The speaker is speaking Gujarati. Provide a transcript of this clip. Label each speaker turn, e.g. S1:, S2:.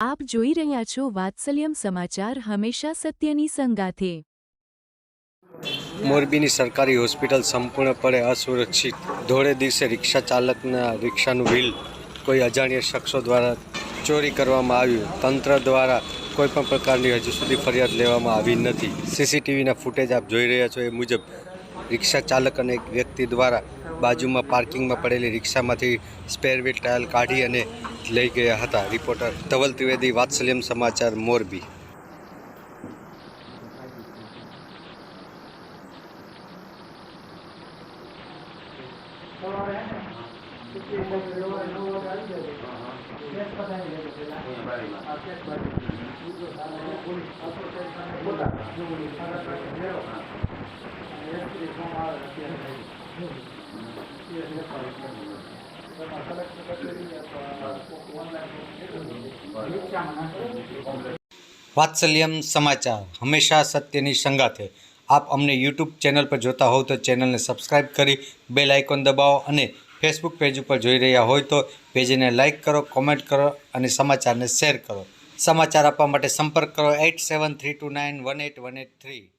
S1: આપ જોઈ રહ્યા છો વાત્સલ્યમ સમાચાર, હંમેશા સત્યની સંગાથે.
S2: મોરબીની સરકારી હોસ્પિટલ સંપૂર્ણપણે અસુરક્ષિત. ધોળે દિવસે રિક્ષા ચાલકના રિક્ષાનું વ્હીલ કોઈ અજાણ્યા શખ્સો દ્વારા ચોરી કરવામાં આવ્યું. તંત્ર દ્વારા કોઈપણ પ્રકારની હજુ સુધી ફરિયાદ લેવામાં આવી નથી. સીસીટીવીના ફૂટેજ આપ જોઈ રહ્યા છો એ મુજબ રિક્ષા ચાલક અને એક વ્યક્તિ દ્વારા બાજુમાં પાર્કિંગમાં પડેલી રિક્ષામાંથી સ્પેર વ્હીલ ટાયર કાઢી અને લઈ ગયા હતા. રિપોર્ટર ધવલ ત્રિવેદી, વાત્સલ્યમ સમાચાર, મોરબી.
S3: વાત્સલ્યમ સમાચાર, હંમેશા સત્યની સંગાથે. આપ અમને યુટ્યુબ ચેનલ પર જોતા હોવ તો ચેનલને સબસ્ક્રાઈબ કરી બેલ આઇકોન દબાવો અને ફેસબુક પેજ ઉપર જોઈ રહ્યા હોય તો પેજને લાઇક કરો, કોમેન્ટ કરો અને સમાચારને શેર કરો. સમાચાર આપવા માટે સંપર્ક કરો 8732918183.